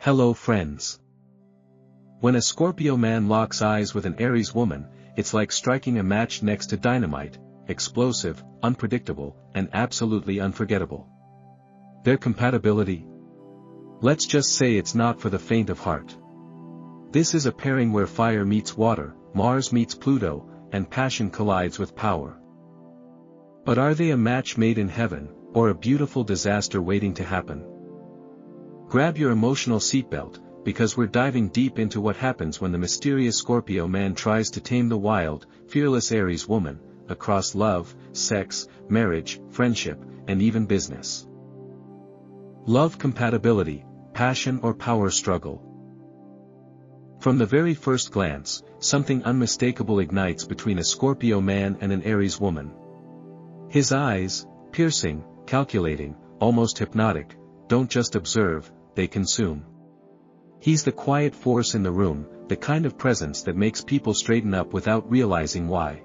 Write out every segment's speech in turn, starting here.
Hello friends. When a Scorpio man locks eyes with an Aries woman, it's like striking a match next to dynamite, explosive, unpredictable, and absolutely unforgettable. Their compatibility? Let's just say it's not for the faint of heart. This is a pairing where fire meets water, Mars meets Pluto, and passion collides with power. But are they a match made in heaven, or a beautiful disaster waiting to happen? Grab your emotional seatbelt, because we're diving deep into what happens when the mysterious Scorpio man tries to tame the wild, fearless Aries woman, across love, sex, marriage, friendship, and even business. Love compatibility, passion or power struggle. From the very first glance, something unmistakable ignites between a Scorpio man and an Aries woman. His eyes, piercing, calculating, almost hypnotic, don't just observe, they consume. He's the quiet force in the room, the kind of presence that makes people straighten up without realizing why.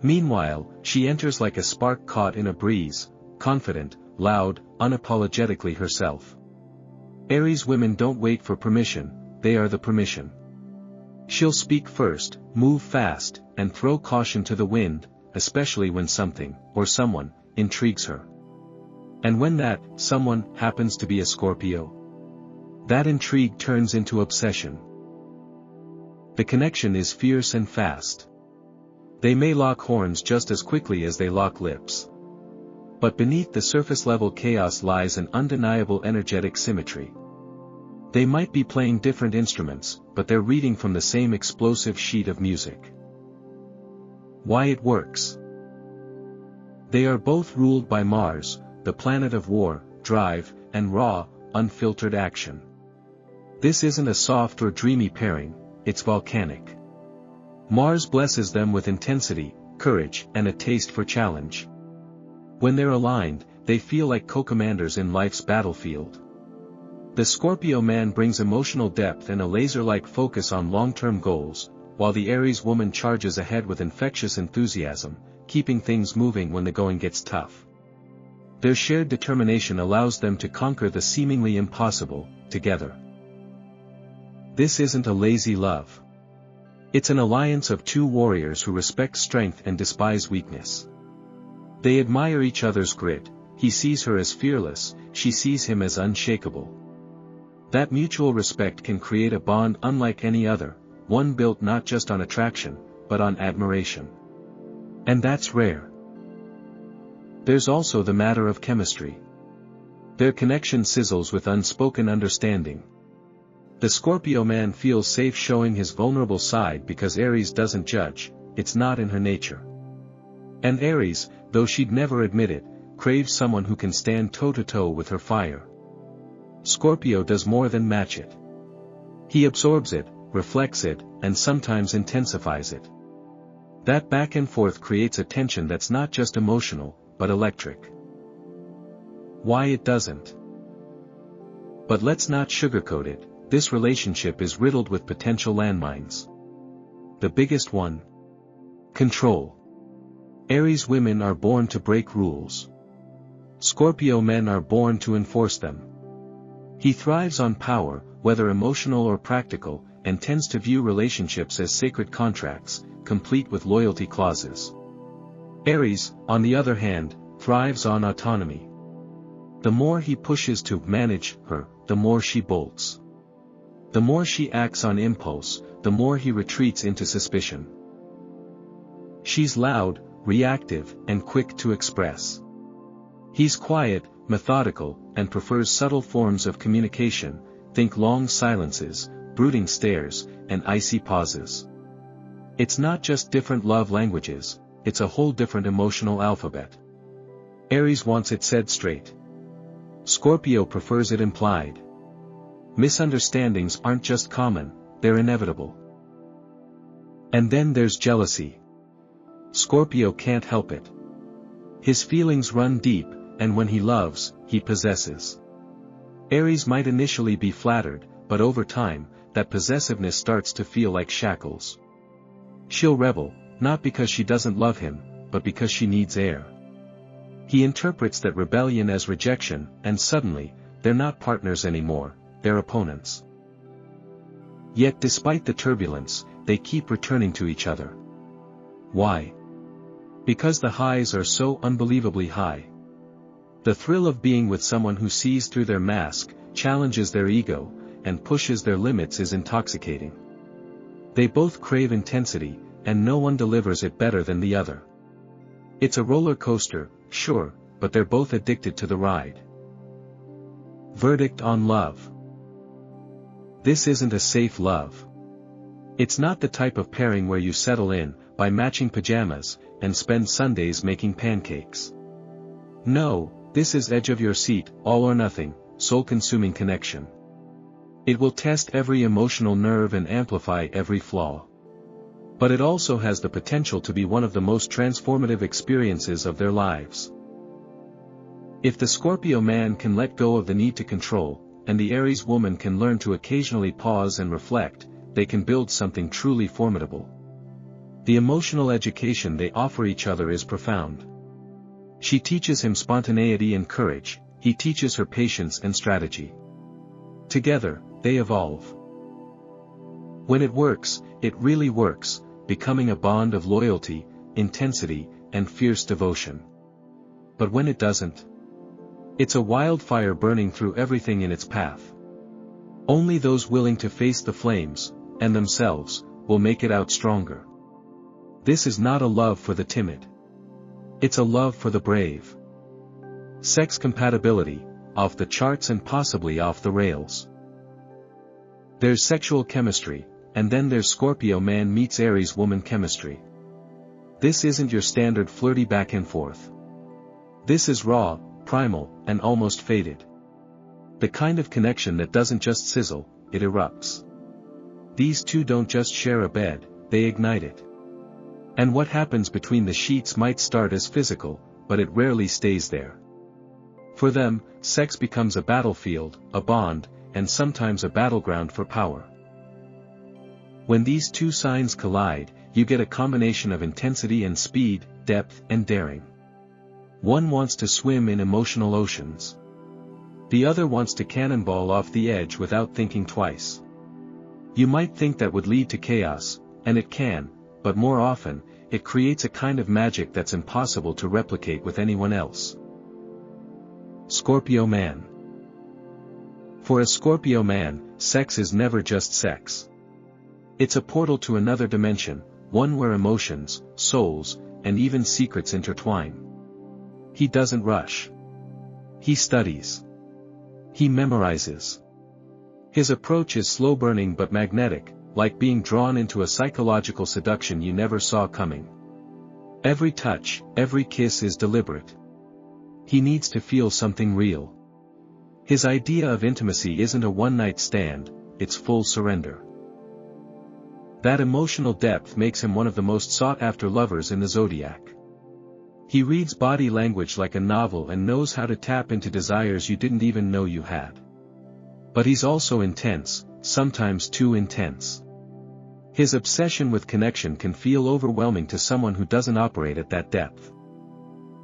Meanwhile, she enters like a spark caught in a breeze, confident, loud, unapologetically herself. Aries women don't wait for permission, they are the permission. She'll speak first, move fast, and throw caution to the wind, especially when something, or someone, intrigues her. And when that someone happens to be a Scorpio, that intrigue turns into obsession. The connection is fierce and fast. They may lock horns just as quickly as they lock lips. But beneath the surface-level chaos lies an undeniable energetic symmetry. They might be playing different instruments, but they're reading from the same explosive sheet of music. Why it works? They are both ruled by Mars, the planet of war, drive, and raw, unfiltered action. This isn't a soft or dreamy pairing, it's volcanic. Mars blesses them with intensity, courage, and a taste for challenge. When they're aligned, they feel like co-commanders in life's battlefield. The Scorpio man brings emotional depth and a laser-like focus on long-term goals, while the Aries woman charges ahead with infectious enthusiasm, keeping things moving when the going gets tough. Their shared determination allows them to conquer the seemingly impossible, together. This isn't a lazy love. It's an alliance of two warriors who respect strength and despise weakness. They admire each other's grit, he sees her as fearless, she sees him as unshakable. That mutual respect can create a bond unlike any other, one built not just on attraction, but on admiration. And that's rare. There's also the matter of chemistry. Their connection sizzles with unspoken understanding. The Scorpio man feels safe showing his vulnerable side because Aries doesn't judge, it's not in her nature. And Aries, though she'd never admit it, craves someone who can stand toe-to-toe with her fire. Scorpio does more than match it. He absorbs it, reflects it, and sometimes intensifies it. That back and forth creates a tension that's not just emotional, but electric. Why it doesn't? But let's not sugarcoat it, this relationship is riddled with potential landmines. The biggest one? Control. Aries women are born to break rules. Scorpio men are born to enforce them. He thrives on power, whether emotional or practical, and tends to view relationships as sacred contracts, complete with loyalty clauses. Aries, on the other hand, thrives on autonomy. The more he pushes to manage her, the more she bolts. The more she acts on impulse, the more he retreats into suspicion. She's loud, reactive, and quick to express. He's quiet, methodical, and prefers subtle forms of communication, think long silences, brooding stares, and icy pauses. It's not just different love languages, it's a whole different emotional alphabet. Aries wants it said straight. Scorpio prefers it implied. Misunderstandings aren't just common, they're inevitable. And then there's jealousy. Scorpio can't help it. His feelings run deep, and when he loves, he possesses. Aries might initially be flattered, but over time, that possessiveness starts to feel like shackles. She'll rebel, not because she doesn't love him, but because she needs air. He interprets that rebellion as rejection, and suddenly, they're not partners anymore, their opponents. Yet despite the turbulence, they keep returning to each other. Why? Because the highs are so unbelievably high. The thrill of being with someone who sees through their mask, challenges their ego, and pushes their limits is intoxicating. They both crave intensity, and no one delivers it better than the other. It's a roller coaster, sure, but they're both addicted to the ride. Verdict on love. This isn't a safe love. It's not the type of pairing where you settle in, by matching pajamas, and spend Sundays making pancakes. No, this is edge of your seat, all or nothing, soul-consuming connection. It will test every emotional nerve and amplify every flaw. But it also has the potential to be one of the most transformative experiences of their lives. If the Scorpio man can let go of the need to control, and the Aries woman can learn to occasionally pause and reflect, they can build something truly formidable. The emotional education they offer each other is profound. She teaches him spontaneity and courage, he teaches her patience and strategy. Together, they evolve. When it works, it really works, becoming a bond of loyalty, intensity, and fierce devotion. But when it doesn't, it's a wildfire burning through everything in its path. Only those willing to face the flames, and themselves, will make it out stronger. This is not a love for the timid. It's a love for the brave. Sex compatibility, off the charts and possibly off the rails. There's sexual chemistry, and then there's Scorpio man meets Aries woman chemistry. This isn't your standard flirty back and forth. This is raw, primal, and almost fated. The kind of connection that doesn't just sizzle, it erupts. These two don't just share a bed, they ignite it. And what happens between the sheets might start as physical, but it rarely stays there. For them, sex becomes a battlefield, a bond, and sometimes a battleground for power. When these two signs collide, you get a combination of intensity and speed, depth and daring. One wants to swim in emotional oceans. The other wants to cannonball off the edge without thinking twice. You might think that would lead to chaos, and it can, but more often, it creates a kind of magic that's impossible to replicate with anyone else. Scorpio man. For a Scorpio man, sex is never just sex. It's a portal to another dimension, one where emotions, souls, and even secrets intertwine. He doesn't rush. He studies. He memorizes. His approach is slow-burning but magnetic, like being drawn into a psychological seduction you never saw coming. Every touch, every kiss is deliberate. He needs to feel something real. His idea of intimacy isn't a one-night stand, it's full surrender. That emotional depth makes him one of the most sought-after lovers in the zodiac. He reads body language like a novel and knows how to tap into desires you didn't even know you had. But he's also intense, sometimes too intense. His obsession with connection can feel overwhelming to someone who doesn't operate at that depth.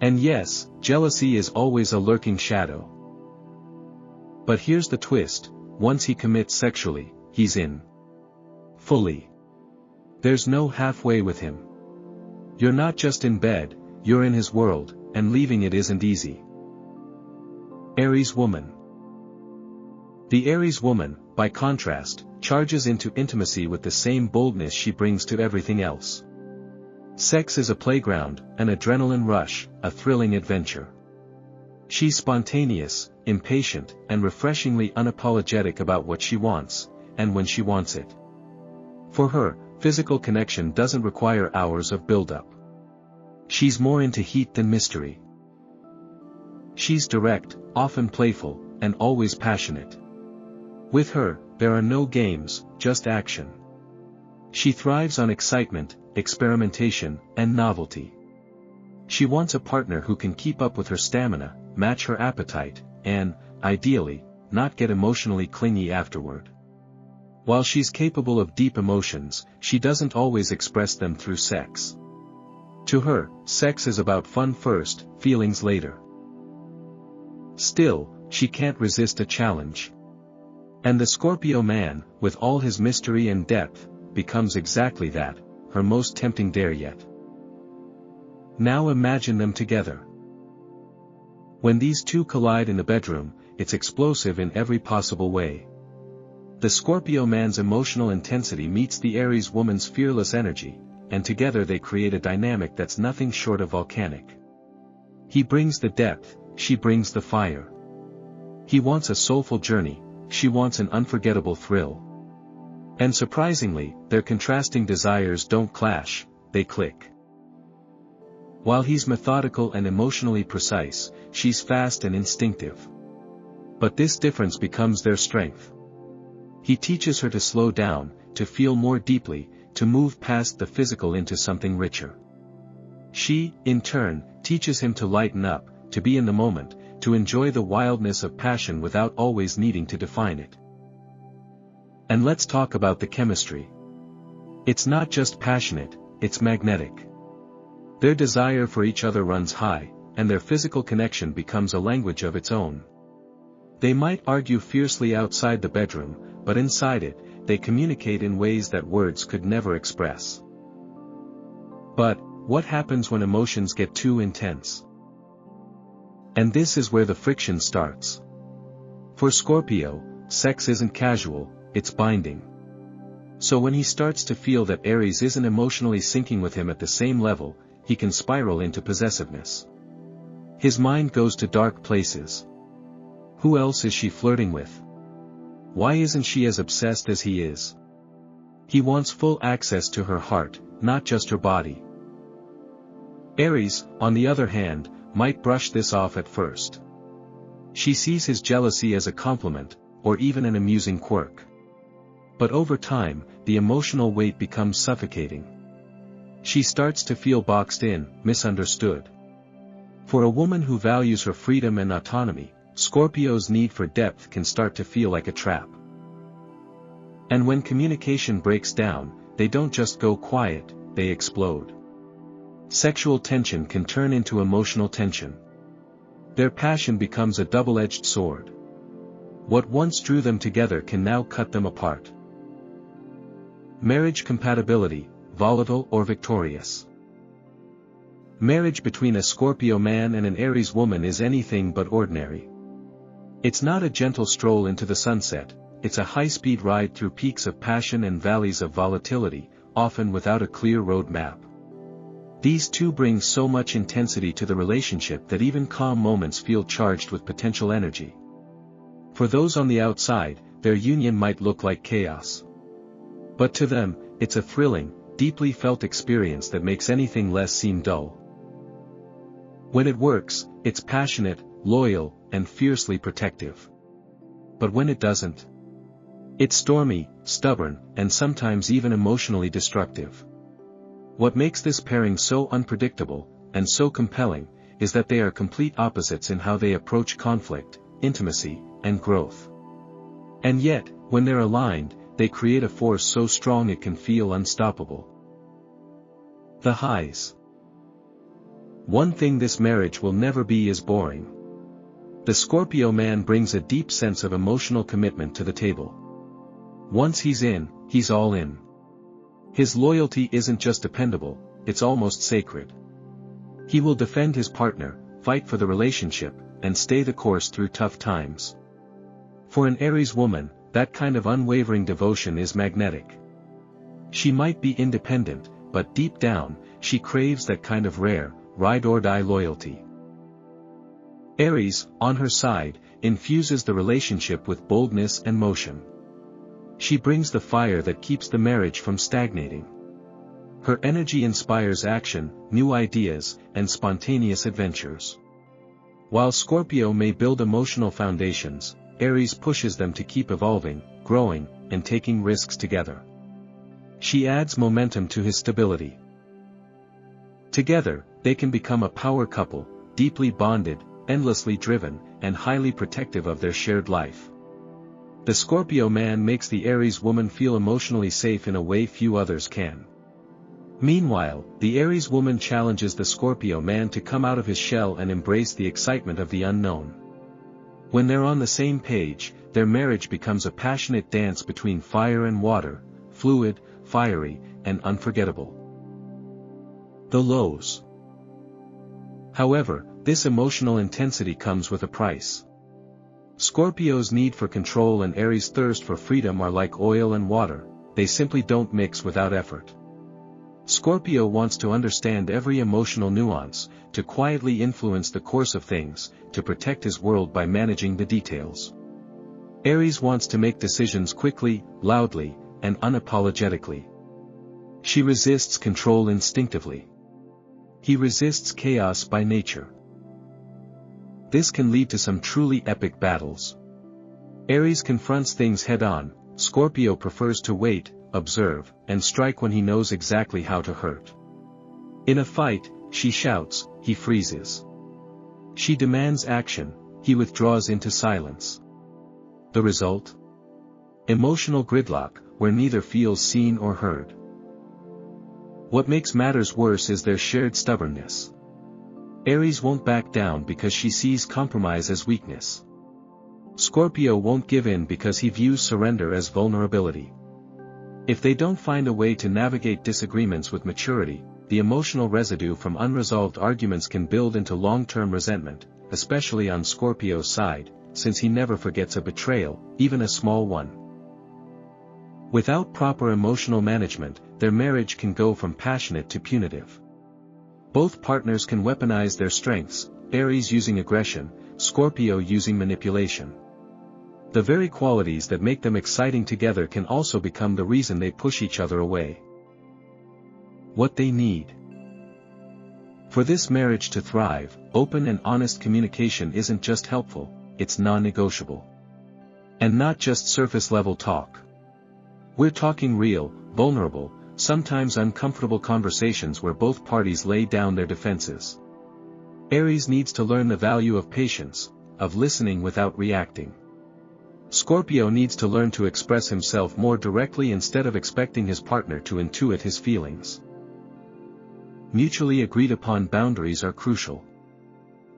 And yes, jealousy is always a lurking shadow. But here's the twist, once he commits sexually, he's in. Fully. There's no halfway with him. You're not just in bed, you're in his world, and leaving it isn't easy. Aries woman. The Aries woman, by contrast, charges into intimacy with the same boldness she brings to everything else. Sex is a playground, an adrenaline rush, a thrilling adventure. She's spontaneous, impatient, and refreshingly unapologetic about what she wants, and when she wants it. For her, physical connection doesn't require hours of build-up. She's more into heat than mystery. She's direct, often playful, and always passionate. With her, there are no games, just action. She thrives on excitement, experimentation, and novelty. She wants a partner who can keep up with her stamina, match her appetite, and, ideally, not get emotionally clingy afterward. While she's capable of deep emotions, she doesn't always express them through sex. To her, sex is about fun first, feelings later. Still, she can't resist a challenge. And the Scorpio man, with all his mystery and depth, becomes exactly that, her most tempting dare yet. Now imagine them together. When these two collide in the bedroom, it's explosive in every possible way. The Scorpio man's emotional intensity meets the Aries woman's fearless energy, and together they create a dynamic that's nothing short of volcanic. He brings the depth, she brings the fire. He wants a soulful journey, she wants an unforgettable thrill. And surprisingly, their contrasting desires don't clash, they click. While he's methodical and emotionally precise, she's fast and instinctive. But this difference becomes their strength. He teaches her to slow down, to feel more deeply, to move past the physical into something richer. She, in turn, teaches him to lighten up, to be in the moment, to enjoy the wildness of passion without always needing to define it. And let's talk about the chemistry. It's not just passionate, it's magnetic. Their desire for each other runs high, and their physical connection becomes a language of its own. They might argue fiercely outside the bedroom, but inside it, they communicate in ways that words could never express. But, what happens when emotions get too intense? And this is where the friction starts. For Scorpio, sex isn't casual, it's binding. So when he starts to feel that Aries isn't emotionally syncing with him at the same level, he can spiral into possessiveness. His mind goes to dark places. Who else is she flirting with? Why isn't she as obsessed as he is? He wants full access to her heart, not just her body. Aries, on the other hand, might brush this off at first. She sees his jealousy as a compliment, or even an amusing quirk. But over time, the emotional weight becomes suffocating. She starts to feel boxed in, misunderstood. For a woman who values her freedom and autonomy, Scorpio's need for depth can start to feel like a trap. And when communication breaks down, they don't just go quiet, they explode. Sexual tension can turn into emotional tension. Their passion becomes a double-edged sword. What once drew them together can now cut them apart. Marriage compatibility, volatile or victorious. Marriage between a Scorpio man and an Aries woman is anything but ordinary. It's not a gentle stroll into the sunset, it's a high-speed ride through peaks of passion and valleys of volatility, often without a clear road map. These two bring so much intensity to the relationship that even calm moments feel charged with potential energy. For those on the outside, their union might look like chaos. But to them, it's a thrilling, deeply felt experience that makes anything less seem dull. When it works, it's passionate, loyal, and fiercely protective. But when it doesn't, it's stormy, stubborn, and sometimes even emotionally destructive. What makes this pairing so unpredictable, and so compelling, is that they are complete opposites in how they approach conflict, intimacy, and growth. And yet, when they're aligned, they create a force so strong it can feel unstoppable. The highs. One thing this marriage will never be is boring. The Scorpio man brings a deep sense of emotional commitment to the table. Once he's in, he's all in. His loyalty isn't just dependable, it's almost sacred. He will defend his partner, fight for the relationship, and stay the course through tough times. For an Aries woman, that kind of unwavering devotion is magnetic. She might be independent, but deep down, she craves that kind of rare, ride-or-die loyalty. Aries, on her side, infuses the relationship with boldness and motion. She brings the fire that keeps the marriage from stagnating. Her energy inspires action, new ideas, and spontaneous adventures. While Scorpio may build emotional foundations, Aries pushes them to keep evolving, growing, and taking risks together. She adds momentum to his stability. Together, they can become a power couple, deeply bonded, endlessly driven, and highly protective of their shared life. The Scorpio man makes the Aries woman feel emotionally safe in a way few others can. Meanwhile, the Aries woman challenges the Scorpio man to come out of his shell and embrace the excitement of the unknown. When they're on the same page, their marriage becomes a passionate dance between fire and water, fluid, fiery, and unforgettable. The lows. However, this emotional intensity comes with a price. Scorpio's need for control and Aries' thirst for freedom are like oil and water, they simply don't mix without effort. Scorpio wants to understand every emotional nuance, to quietly influence the course of things, to protect his world by managing the details. Aries wants to make decisions quickly, loudly, and unapologetically. She resists control instinctively. He resists chaos by nature. This can lead to some truly epic battles. Aries confronts things head-on, Scorpio prefers to wait, observe, and strike when he knows exactly how to hurt. In a fight, she shouts, he freezes. She demands action, he withdraws into silence. The result? Emotional gridlock, where neither feels seen or heard. What makes matters worse is their shared stubbornness. Aries won't back down because she sees compromise as weakness. Scorpio won't give in because he views surrender as vulnerability. If they don't find a way to navigate disagreements with maturity, the emotional residue from unresolved arguments can build into long-term resentment, especially on Scorpio's side, since he never forgets a betrayal, even a small one. Without proper emotional management, their marriage can go from passionate to punitive. Both partners can weaponize their strengths, Aries using aggression, Scorpio using manipulation. The very qualities that make them exciting together can also become the reason they push each other away. What they need. For this marriage to thrive, open and honest communication isn't just helpful, it's non-negotiable. And not just surface-level talk. We're talking real, vulnerable, sometimes uncomfortable conversations where both parties lay down their defenses. Aries needs to learn the value of patience, of listening without reacting. Scorpio needs to learn to express himself more directly instead of expecting his partner to intuit his feelings. Mutually agreed upon boundaries are crucial.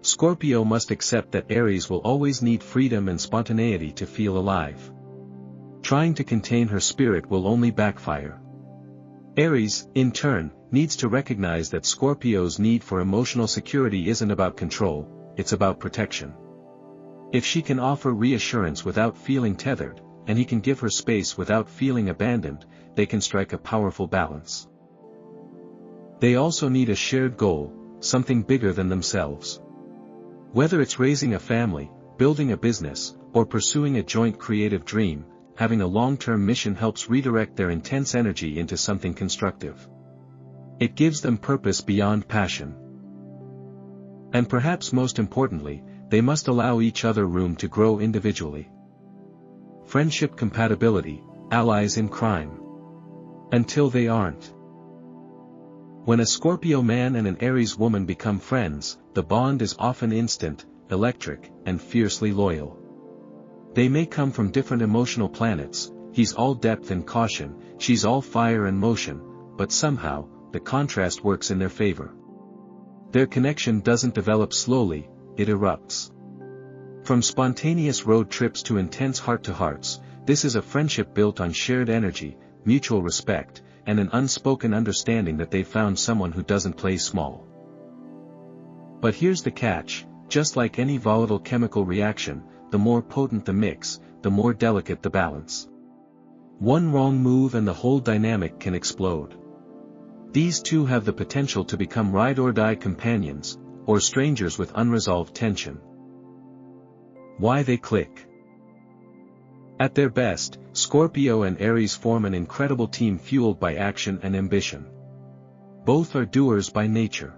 Scorpio must accept that Aries will always need freedom and spontaneity to feel alive. Trying to contain her spirit will only backfire. Aries, in turn, needs to recognize that Scorpio's need for emotional security isn't about control, it's about protection. If she can offer reassurance without feeling tethered, and he can give her space without feeling abandoned, they can strike a powerful balance. They also need a shared goal, something bigger than themselves. Whether it's raising a family, building a business, or pursuing a joint creative dream, having a long-term mission helps redirect their intense energy into something constructive. It gives them purpose beyond passion. And perhaps most importantly, they must allow each other room to grow individually. Friendship compatibility, allies in crime. Until they aren't. When a Scorpio man and an Aries woman become friends, the bond is often instant, electric, and fiercely loyal. They may come from different emotional planets, he's all depth and caution, she's all fire and motion, but somehow, the contrast works in their favor. Their connection doesn't develop slowly, it erupts. From spontaneous road trips to intense heart-to-hearts, this is a friendship built on shared energy, mutual respect, and an unspoken understanding that they've found someone who doesn't play small. But here's the catch, just like any volatile chemical reaction, the more potent the mix, the more delicate the balance. One wrong move and the whole dynamic can explode. These two have the potential to become ride-or-die companions, or strangers with unresolved tension. Why they click. At their best, Scorpio and Aries form an incredible team fueled by action and ambition. Both are doers by nature.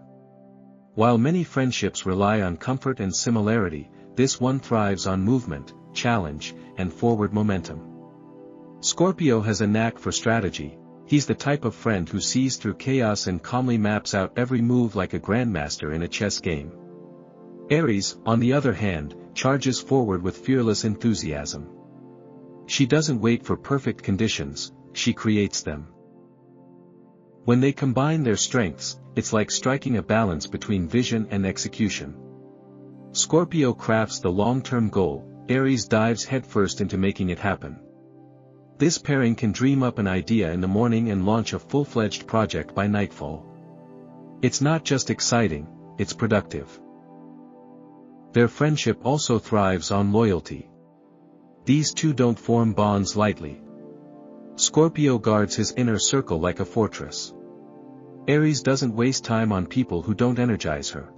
While many friendships rely on comfort and similarity, this one thrives on movement, challenge, and forward momentum. Scorpio has a knack for strategy, he's the type of friend who sees through chaos and calmly maps out every move like a grandmaster in a chess game. Aries, on the other hand, charges forward with fearless enthusiasm. She doesn't wait for perfect conditions, she creates them. When they combine their strengths, it's like striking a balance between vision and execution. Scorpio crafts the long-term goal, Aries dives headfirst into making it happen. This pairing can dream up an idea in the morning and launch a full-fledged project by nightfall. It's not just exciting, it's productive. Their friendship also thrives on loyalty. These two don't form bonds lightly. Scorpio guards his inner circle like a fortress. Aries doesn't waste time on people who don't energize her.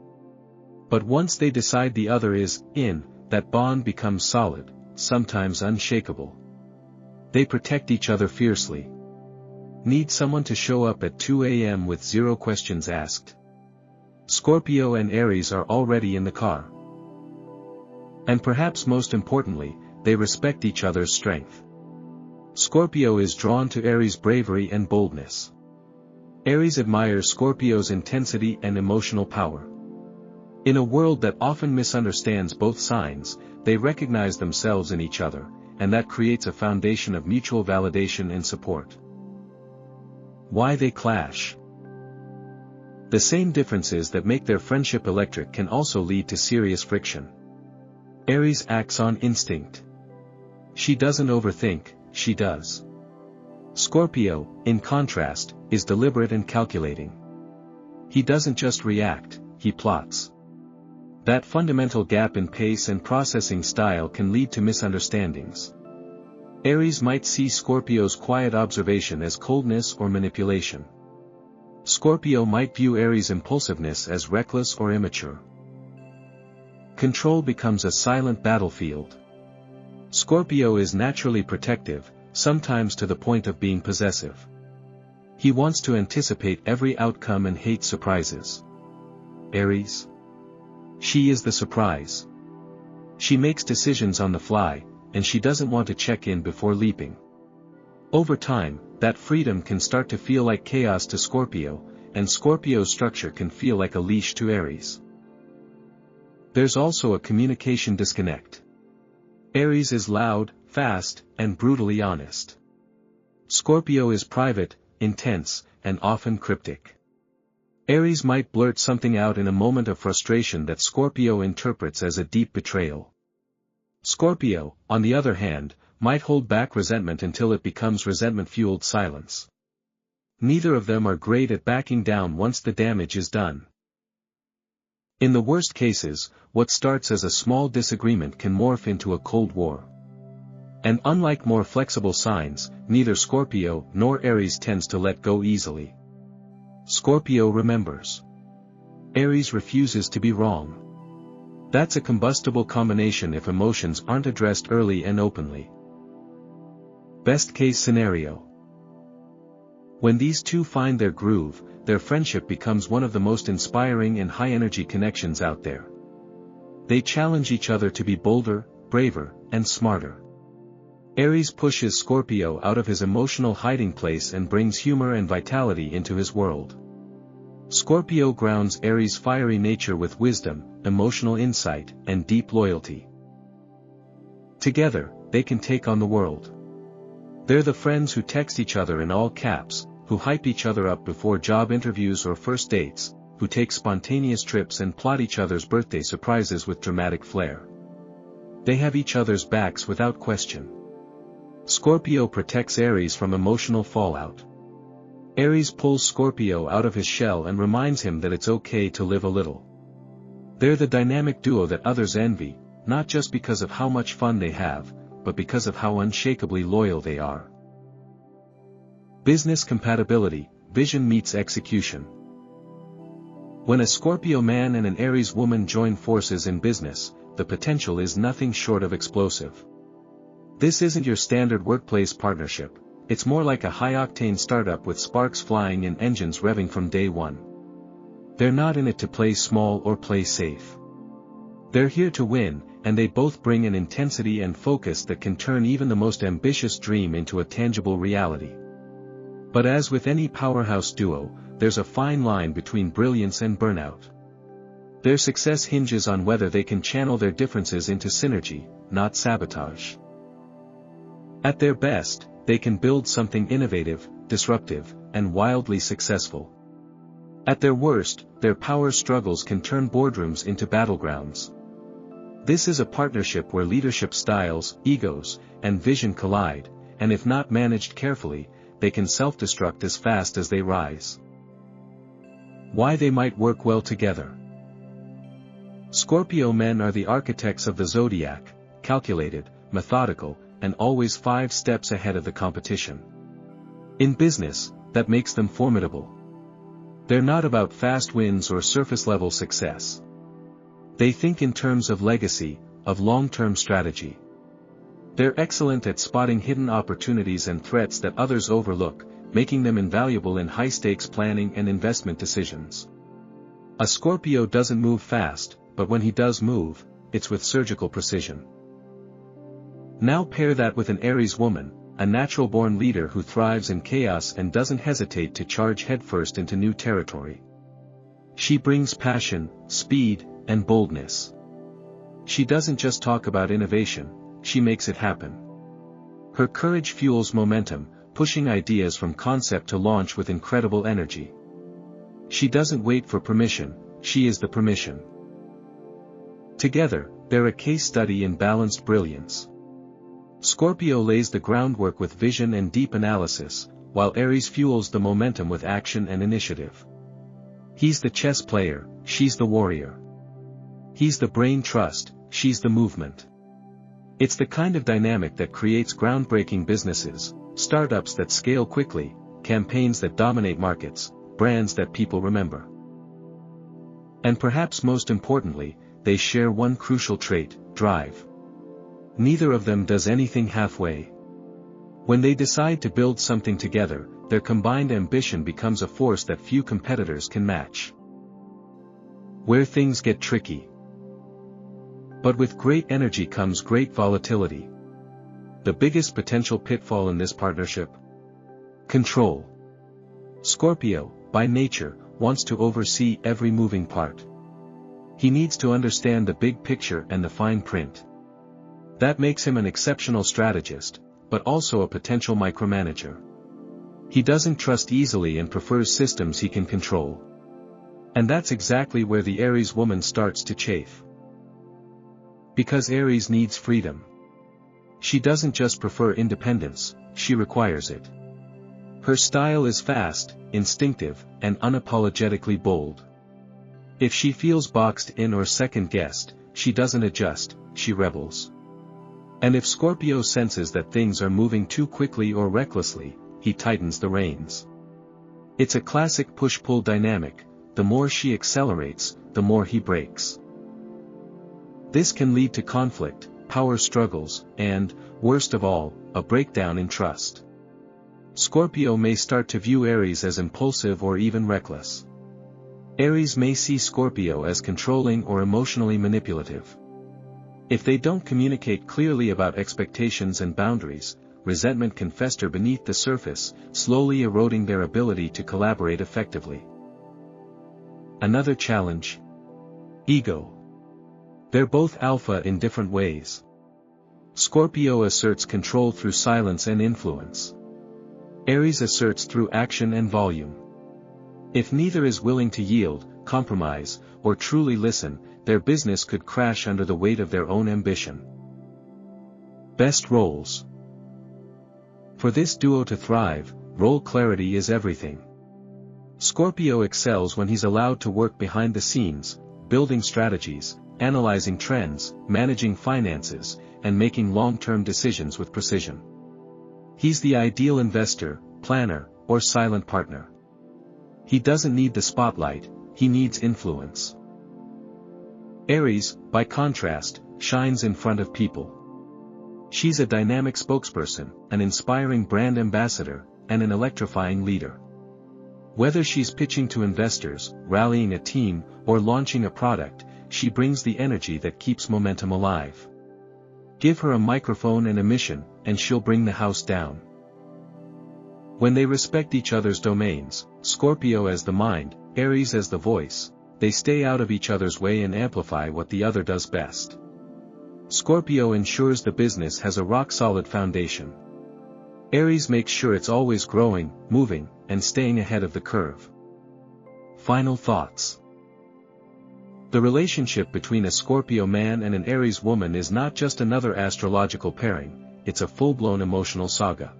But once they decide the other is in, that bond becomes solid, sometimes unshakable. They protect each other fiercely. Need someone to show up at 2 a.m. with 0 questions asked. Scorpio and Aries are already in the car. And perhaps most importantly, they respect each other's strength. Scorpio is drawn to Aries' bravery and boldness. Aries admires Scorpio's intensity and emotional power. In a world that often misunderstands both signs, they recognize themselves in each other, and that creates a foundation of mutual validation and support. Why they clash? The same differences that make their friendship electric can also lead to serious friction. Aries acts on instinct. She doesn't overthink, she does. Scorpio, in contrast, is deliberate and calculating. He doesn't just react, he plots. That fundamental gap in pace and processing style can lead to misunderstandings. Aries might see Scorpio's quiet observation as coldness or manipulation. Scorpio might view Aries' impulsiveness as reckless or immature. Control becomes a silent battlefield. Scorpio is naturally protective, sometimes to the point of being possessive. He wants to anticipate every outcome and hate surprises. Aries? She is the surprise. She makes decisions on the fly, and she doesn't want to check in before leaping. Over time, that freedom can start to feel like chaos to Scorpio, and Scorpio's structure can feel like a leash to Aries. There's also a communication disconnect. Aries is loud, fast, and brutally honest. Scorpio is private, intense, and often cryptic. Aries might blurt something out in a moment of frustration that Scorpio interprets as a deep betrayal. Scorpio, on the other hand, might hold back resentment until it becomes resentment-fueled silence. Neither of them are great at backing down once the damage is done. In the worst cases, what starts as a small disagreement can morph into a cold war. And unlike more flexible signs, neither Scorpio nor Aries tends to let go easily. Scorpio remembers. Aries refuses to be wrong. That's a combustible combination if emotions aren't addressed early and openly. Best case scenario. When these two find their groove, their friendship becomes one of the most inspiring and high-energy connections out there. They challenge each other to be bolder, braver, and smarter. Aries pushes Scorpio out of his emotional hiding place and brings humor and vitality into his world. Scorpio grounds Aries' fiery nature with wisdom, emotional insight, and deep loyalty. Together, they can take on the world. They're the friends who text each other in all caps, who hype each other up before job interviews or first dates, who take spontaneous trips and plot each other's birthday surprises with dramatic flair. They have each other's backs without question. Scorpio protects Aries from emotional fallout. Aries pulls Scorpio out of his shell and reminds him that it's okay to live a little. They're the dynamic duo that others envy, not just because of how much fun they have, but because of how unshakably loyal they are. Business compatibility, vision meets execution. When a Scorpio man and an Aries woman join forces in business, the potential is nothing short of explosive. This isn't your standard workplace partnership, it's more like a high-octane startup with sparks flying and engines revving from day one. They're not in it to play small or play safe. They're here to win, and they both bring an intensity and focus that can turn even the most ambitious dream into a tangible reality. But as with any powerhouse duo, there's a fine line between brilliance and burnout. Their success hinges on whether they can channel their differences into synergy, not sabotage. At their best, they can build something innovative, disruptive, and wildly successful. At their worst, their power struggles can turn boardrooms into battlegrounds. This is a partnership where leadership styles, egos, and vision collide, and if not managed carefully, they can self-destruct as fast as they rise. Why they might work well together. Scorpio men are the architects of the zodiac, calculated, methodical, and always 5 steps ahead of the competition. In business, that makes them formidable. They're not about fast wins or surface-level success. They think in terms of legacy, of long-term strategy. They're excellent at spotting hidden opportunities and threats that others overlook, making them invaluable in high-stakes planning and investment decisions. A Scorpio doesn't move fast, but when he does move, it's with surgical precision. Now pair that with an Aries woman, a natural-born leader who thrives in chaos and doesn't hesitate to charge headfirst into new territory. She brings passion, speed, and boldness. She doesn't just talk about innovation, she makes it happen. Her courage fuels momentum, pushing ideas from concept to launch with incredible energy. She doesn't wait for permission, she is the permission. Together, they're a case study in balanced brilliance. Scorpio lays the groundwork with vision and deep analysis, while Aries fuels the momentum with action and initiative. He's the chess player, she's the warrior. He's the brain trust, she's the movement. It's the kind of dynamic that creates groundbreaking businesses, startups that scale quickly, campaigns that dominate markets, brands that people remember. And perhaps most importantly, they share one crucial trait: drive. Neither of them does anything halfway. When they decide to build something together, their combined ambition becomes a force that few competitors can match. Where things get tricky. But with great energy comes great volatility. The biggest potential pitfall in this partnership? Control. Scorpio, by nature, wants to oversee every moving part. He needs to understand the big picture and the fine print. That makes him an exceptional strategist, but also a potential micromanager. He doesn't trust easily and prefers systems he can control. And that's exactly where the Aries woman starts to chafe. Because Aries needs freedom. She doesn't just prefer independence, she requires it. Her style is fast, instinctive, and unapologetically bold. If she feels boxed in or second-guessed, she doesn't adjust, she rebels. And if Scorpio senses that things are moving too quickly or recklessly, he tightens the reins. It's a classic push-pull dynamic: the more she accelerates, the more he brakes. This can lead to conflict, power struggles, and, worst of all, a breakdown in trust. Scorpio may start to view Aries as impulsive or even reckless. Aries may see Scorpio as controlling or emotionally manipulative. If they don't communicate clearly about expectations and boundaries, resentment can fester beneath the surface, slowly eroding their ability to collaborate effectively. Another challenge: ego. They're both alpha in different ways. Scorpio asserts control through silence and influence. Aries asserts through action and volume. If neither is willing to yield, compromise, or truly listen, their business could crash under the weight of their own ambition. Best roles. For this duo to thrive, role clarity is everything. Scorpio excels when he's allowed to work behind the scenes, building strategies, analyzing trends, managing finances, and making long-term decisions with precision. He's the ideal investor, planner, or silent partner. He doesn't need the spotlight, he needs influence. Aries, by contrast, shines in front of people. She's a dynamic spokesperson, an inspiring brand ambassador, and an electrifying leader. Whether she's pitching to investors, rallying a team, or launching a product, she brings the energy that keeps momentum alive. Give her a microphone and a mission, and she'll bring the house down. When they respect each other's domains, Scorpio as the mind, Aries as the voice, they stay out of each other's way and amplify what the other does best. Scorpio ensures the business has a rock-solid foundation. Aries makes sure it's always growing, moving, and staying ahead of the curve. Final thoughts. The relationship between a Scorpio man and an Aries woman is not just another astrological pairing, it's a full-blown emotional saga.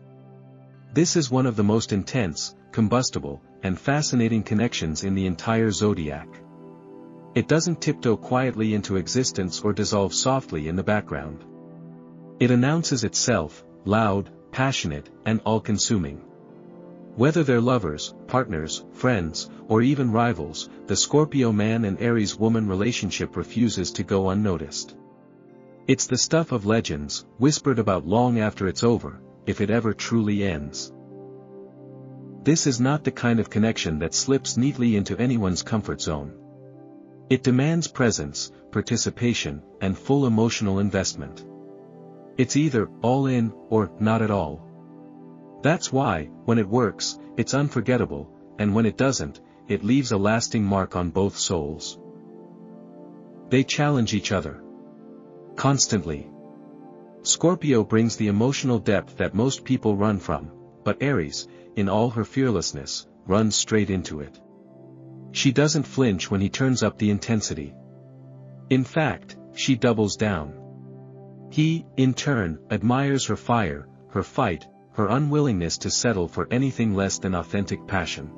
This is one of the most intense, combustible, and fascinating connections in the entire zodiac. It doesn't tiptoe quietly into existence or dissolve softly in the background. It announces itself, loud, passionate, and all-consuming. Whether they're lovers, partners, friends, or even rivals, the Scorpio man and Aries woman relationship refuses to go unnoticed. It's the stuff of legends, whispered about long after it's over, if it ever truly ends. This is not the kind of connection that slips neatly into anyone's comfort zone. It demands presence, participation, and full emotional investment. It's either all in, or not at all. That's why, when it works, it's unforgettable, and when it doesn't, it leaves a lasting mark on both souls. They challenge each other constantly. Scorpio brings the emotional depth that most people run from, but Aries, in all her fearlessness, runs straight into it. She doesn't flinch when he turns up the intensity. In fact, she doubles down. He, in turn, admires her fire, her fight, her unwillingness to settle for anything less than authentic passion.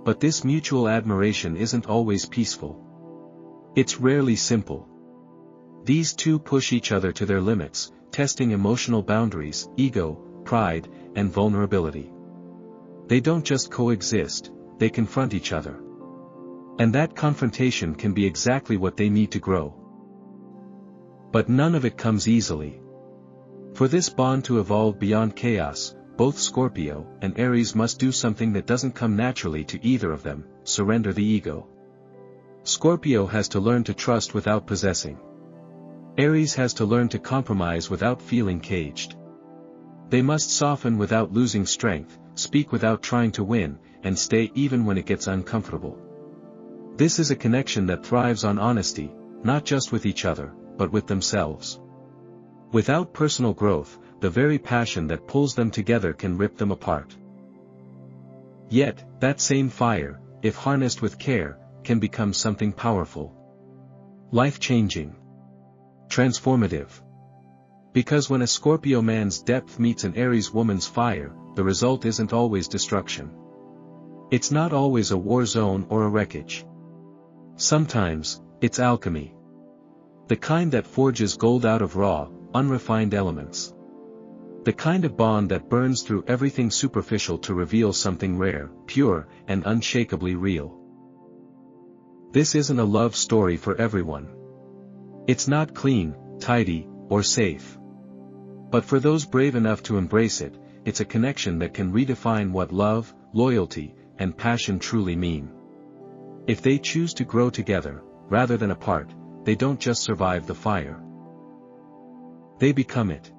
But this mutual admiration isn't always peaceful. It's rarely simple. These two push each other to their limits, testing emotional boundaries, ego, pride, and vulnerability. They don't just coexist, they confront each other. And that confrontation can be exactly what they need to grow. But none of it comes easily. For this bond to evolve beyond chaos, both Scorpio and Aries must do something that doesn't come naturally to either of them: surrender the ego. Scorpio has to learn to trust without possessing. Aries has to learn to compromise without feeling caged. They must soften without losing strength, speak without trying to win, and stay even when it gets uncomfortable. This is a connection that thrives on honesty, not just with each other, but with themselves. Without personal growth, the very passion that pulls them together can rip them apart. Yet, that same fire, if harnessed with care, can become something powerful. Life-changing. Transformative. Because when a Scorpio man's depth meets an Aries woman's fire, the result isn't always destruction. It's not always a war zone or a wreckage. Sometimes, it's alchemy. The kind that forges gold out of raw, unrefined elements. The kind of bond that burns through everything superficial to reveal something rare, pure, and unshakably real. This isn't a love story for everyone. It's not clean, tidy, or safe. But for those brave enough to embrace it, it's a connection that can redefine what love, loyalty, and passion truly mean. If they choose to grow together, rather than apart, they don't just survive the fire. They become it.